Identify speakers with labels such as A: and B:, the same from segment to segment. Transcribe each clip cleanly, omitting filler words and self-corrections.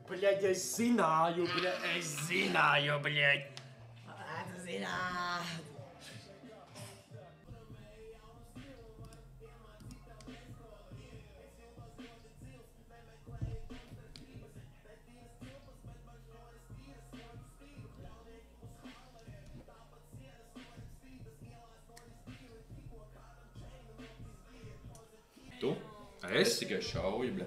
A: Блядь, я зинаю, блядь.
B: Tu? Es tikai šauju, bļa.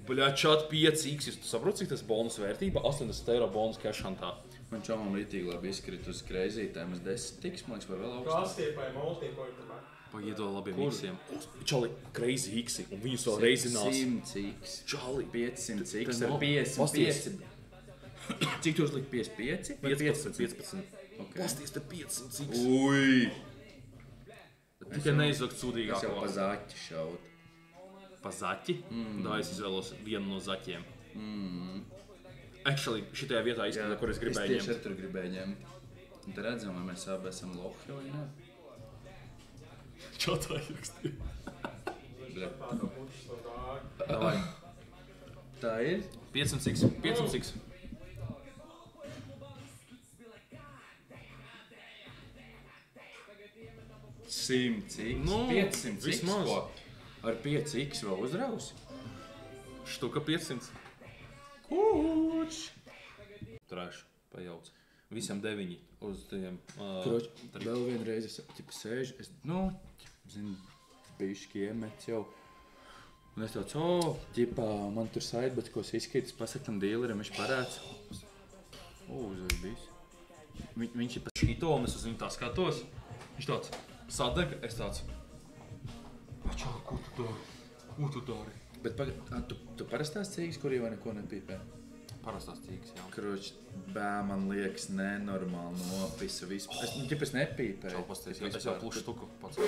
A: Bļā, čat 5x, tu saproti, cik tas bonus vērtība? 80 eiro bonus cashantā.
B: Man čomam ritīgi labi izkrīt uz kreizītēm, es 10 tiks, man liekas, var vēl augstāk.
C: Kastīpai, multīpai, tomēr.
A: Pagiedo labiem x-iem. Čali, crazy x-i, un viņus vēl reizinās.
B: 100 x.
A: Čali.
B: 500 x
A: Tas
B: ar
A: nav-
B: 55. Cik tu uzlikt 55?
A: 15.
B: Okay.
A: Pasties te 500 x.
B: Ui!
A: Tikai neizvakt
B: Es jau
A: sūdīgāko.
B: pa zaķi šaut.
A: Pa zaķi? Da es izvēlos vienu no zaķiem. Actually, šitajā vietā izskatā, kur es gribēju
B: Es tieši
A: ņemt.
B: ar tur gribēju ņemt. Un te redzam, vai mēs abi esam lohi vai ne?
A: Čatā ierakstīju.
B: Bļa.
C: Tāda puķis no dāga.
B: Davai. Tā ir?
A: 500 x. 500 x.
B: Simts x.
A: Nu,
B: 500 x.
A: vismaz.
B: Ko? Ar 5 x vēl uzrausi?
A: Štuka 500. Kūč. Trash. Pajauc. Visam 9 uz tiem.
B: Kroč, vēl vienreiz es ķipa sēžu, es, nu, zinu, bišķi iemets jau. Un es tāds, ķipa, man tur sidebets, ko es izskaitis, pasaka tam dīlerim, viņš parāds. Uzvar bijis.
A: Viņš ir pa šito, un es uz viņu tā skatos. Viņš tāds sadeg, es tāds. Čau, ko tu dari? Ko tu dari?
B: Bet tu parastās cīgas, kurī vai neko nepīpē?
A: Parastās cīgas, jā.
B: Kroč, man liekas nenormāli nopisa vispār. Es nepīpēju.
A: Čau, pasties, es jau plus štuku pats to.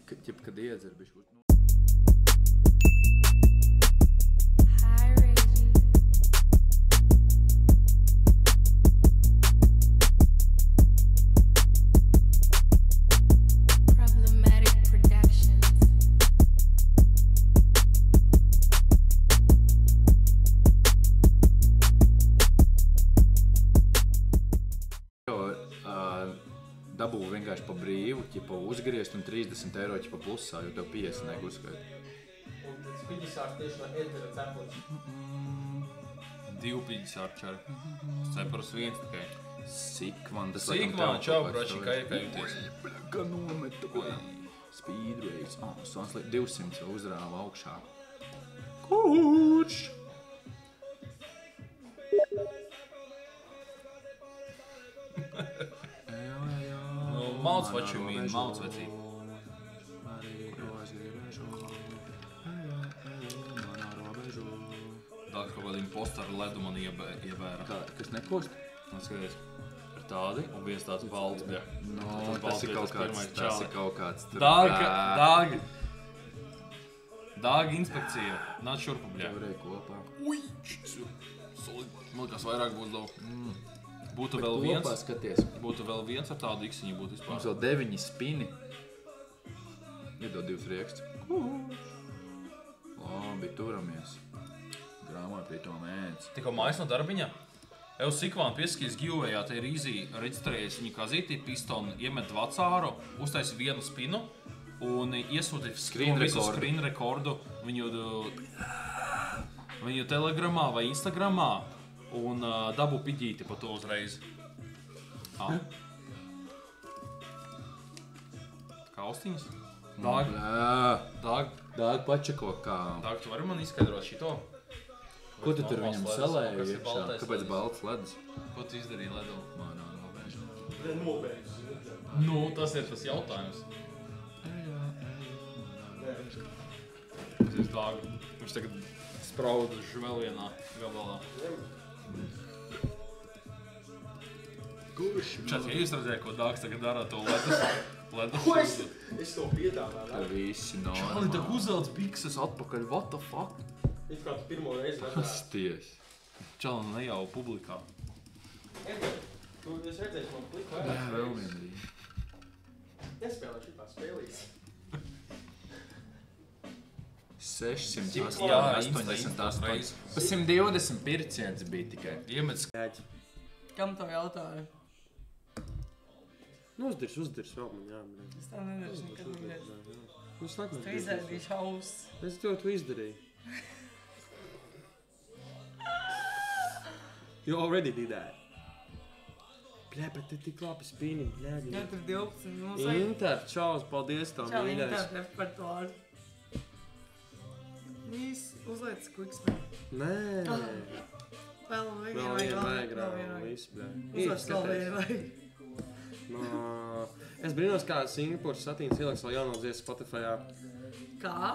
B: Kad iedzer bišķi.
D: Hi, Reggie. Problematic Productions.
B: Dabū vienkārši pa brīvu, ķipa uzgriezt un 30 eiro ķipa plusā, jo tev 50 negu uzskait.
C: Un spiģi sāk tieši no ēdera ceplis.
A: 2 arčari. Cepars 1 tikai.
B: Sikvan, tas
A: Sikvan, čau, broči, kā jūties?
B: Kā nometu. Speed race. 200 uzrāva augšā. Kūč!
A: Mauc, what you mean, mauc, vecīt. Tā kaut kādiem postaru ledu man iebēra.
B: Kas nekost?
A: Un skaties, ir tādi, un viens tāds balts, bļa.
B: No, tas ir kaut kāds tur.
A: Dāga inspekcija. Nāc šurpu, bļa.
B: Varēja kopā.
A: Ui, solid. Man liekas, vairāk būs daudz. Būtu vēl
B: Kopā
A: viens.
B: skaties.
A: Būtu vēl viens ar tādu iksiņu būtu vispār.
B: Mums vēl 9 spini. Iedod 2 rieksts. Labi, turamies. Grāmāt pie to mēdz.
A: Tikko mājas no darbiņa. Evo Sikvāna pieskīs givējā, te ir īzī reģistrējies viņa kazītī, pistonu, iemet vacāru, uztaisi vienu spinu un iesūti screen rekordu viņu telegramā vai Instagramā un dabu piģīti pa to uzreiz. Kā austiņas?
B: Dāg pačako kā.
A: Dāg, tu vari man izskaidrot šito?
B: Ko tu tur viņam salēji iekšā? Kāpēc balts ledus?
A: Ko tu izdarīji ledu?
B: Manā novēžā.
C: Nobeidz.
A: Nu, tas ir tas jautājums. Tas ir Dāg. Viņš tagad sprauduši vēl vienā gabalā.
B: Kurš?
A: Čat, ja jūs redzēju, ko Dāks tagad dara to ledus
C: Ko es to piedāvāju?
B: Tā visi
A: Čali,
B: normāli.
A: tā uzvelc bikses atpakaļ, what the fuck?
C: It kā tu pirmo reizi redzēji.
B: Pasties.
A: Čali, ne jau publikā.
C: Edgar, tu esi redzējis man kliku
B: Jā,
C: vairāk
B: vēl
C: reizes.
B: vienīgi.
C: Nespēlē šitā spēlīs.
B: 688.
A: reizes.
B: Pa 120 pirciens bija tikai.
A: Iemets
E: Kam to jautāju?
F: Nu, uzdirs vēl man jāmēr.
E: Es tā nedarīšu nekad nedarīšu.
F: Nu, sāk man
E: Tu izdarīšu hauss.
F: Es to izdarīju. You already did that. Bļā, bet te tik labi spīni, bļā.
E: Jā, tur 12. Mums vajag...
F: Inter, čaus, paldies tev,
E: Čau,
F: mīļais.
E: Inter, repertuāri. Viss, uzliec quicksmē.
F: Nē,
E: Vēl vienu
F: vēl
E: vajag.
F: vienu vajag, vēl viss, bļā.
E: Uzliec vēl vienu vajag.
F: No, es brīnos, kā Singapūras satīns ieliks vēl jauno dziesmu Spotifyā.
E: Kā?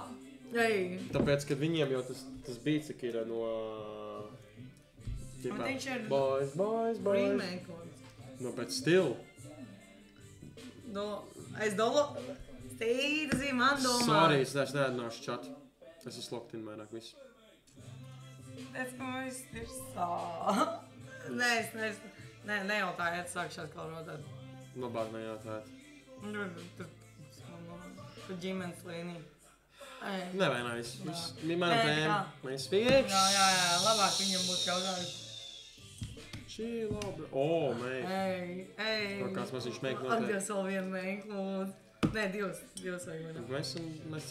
E: Ei,
F: Tāpēc, ka viņiem jau tas beats ir no...
E: Man viņš ir
F: Boys.
E: remake.
F: No, pēc stilu.
E: Es domāju, Stīdzi, man domā.
F: Sorry, es neatnāšu čatu. Es esmu locked in vairāk visu.
E: Es domāju, viss ir sā. Nē, es nejautājiet, sākšās kā rodāt.
F: Labāk nejautājiet.
E: Tur ģimenes līnija.
F: Nevainojis. Mana
E: Nē,
F: tēma.
E: kā?
F: Mēs fieks.
E: Jā, labāk viņam būtu jautājums.
F: Šī labi. O, mei.
E: Ei.
F: Kaut kāds mēs viņš meik noteikti.
E: Atgās vēl vienu meiku, lūdzu. Nē, divas vajag vienā.
F: Mēs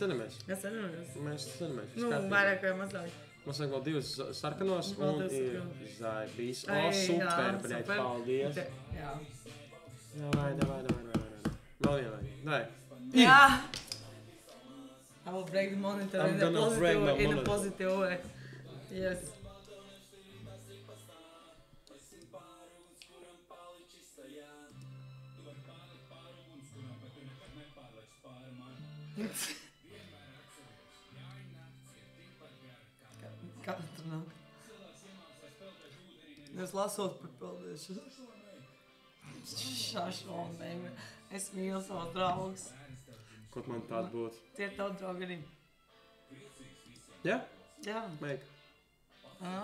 F: cenamies.
E: Es cenamies.
F: Mēs cenamies.
E: Nu, vairāk vai mazāk.
F: Mums vajag vēl divas sarkanos
E: Vēl
F: un
E: divas
F: ir
E: sarkanos.
F: zaibīs. O,
E: Ei,
F: super,
E: jā,
F: bļaļ,
E: super.
F: paldies.
E: Jā.
F: Davai. Vēl viena vajag. Davai.
E: Jā. I will break the monitor
F: I'm
E: in a
F: gonna break my
E: positive, in a
F: monitor.
E: positive way. Yes. Kā tur nāk? Es lasot par peldēšanu. Šašom, es mīlu savus draugus.
F: Kaut man tāda būtu.
E: Tie ir tavi draugi arī.
F: Jā?
E: Jā.
F: Meik.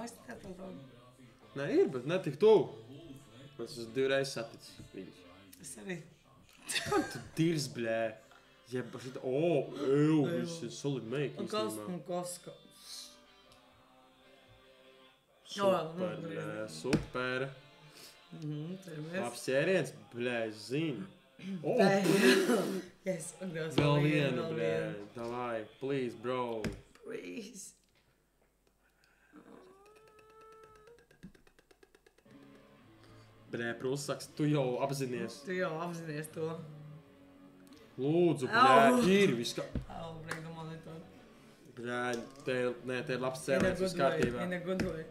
E: Es tikai tavi draugi.
F: Nē, ir, bet ne tik tuvu. Es esmu divreiz saticis viņus.
E: Es arī.
F: Kā tu dirs, blē? Jeb, šitā, viss ir solid meik.
E: Un kas, un kas.
F: Super, blē, super. Labs ķēriens, blē, es zinu.
E: Yes,
F: Vēl viena, blē, davai, please, bro.
E: Please.
F: Blē, prūsaks, tu jau apzinies.
E: Tu jau apzinies to.
F: Lūdzu,
E: Au.
F: blē, ir viss kā...
E: I'll break the monitor.
F: Blē, te ir labs
E: In a
F: cēliens, viss
E: good way.
F: kārtībā.
E: In a good way.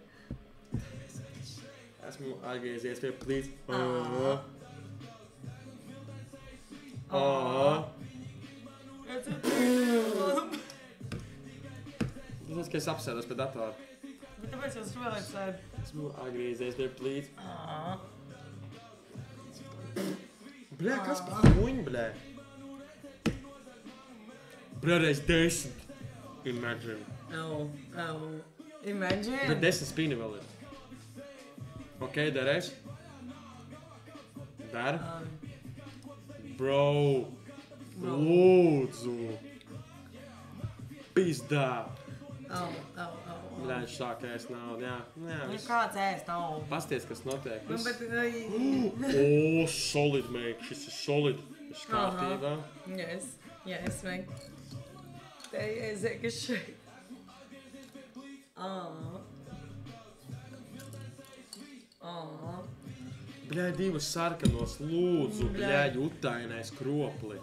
F: Esmu atgriezies pie please.
E: It's a thing.
F: Tas, ka es apsēdos pie datora.
E: Bet tāpēc es vēl sēdu.
F: Esmu atgriezies pie please. Blē, kas par huņu, blē? Blē, reiz 10. Imagine.
E: Imagine.
F: Bet 10 spīni vēl ir. Ok, darēs. Dara. Bro. Lūdzu. Pizdā. Blē, viņš sāk ēst naudu, jā. Jā,
E: Nu
F: viss.
E: kāds ēst nav?
F: Pasties, kas notiek.
E: Nu,
F: Viss.
E: bet...
F: O, solid, mate. Šis ir solid. Viss kārtībā.
E: Yes, mate. Te ir kas šeit.
F: Bļā, divas sarkanos, lūdzu,
E: Bļā.
F: bļā, jutainais kropli.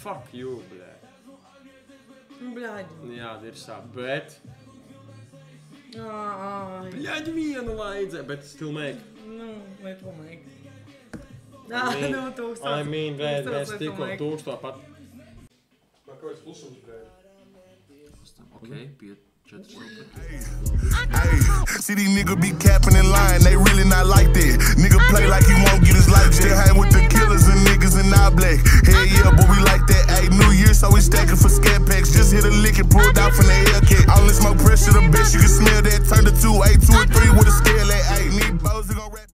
F: Fuck you, bļā.
E: Bļaģi.
F: Jā, dirsā, bet...
E: Ai.
F: Bļaģi vienu vajadzēja, bet still make.
E: Nu, vai to make?
F: I
E: Nu, tūkstoši.
F: I mean, bļā, mēs
E: Tūkstoši
F: tikko
E: make.
F: tūksto pat...
C: Man kaut kāds klusums, bļē.
A: Ok,
G: Hey, see these niggas be capping and lying, they really not like that. Nigga play like he won't get his life. Still hang with the killers and niggas in all black. Hell yeah, boy, we like that. Hey, New Year, so we stacking for scat packs. Just hit a lick and pulled out from the Hellcat. Only smoke pressure, the best you can smell that. Turn to 2, 8, 2, or 3.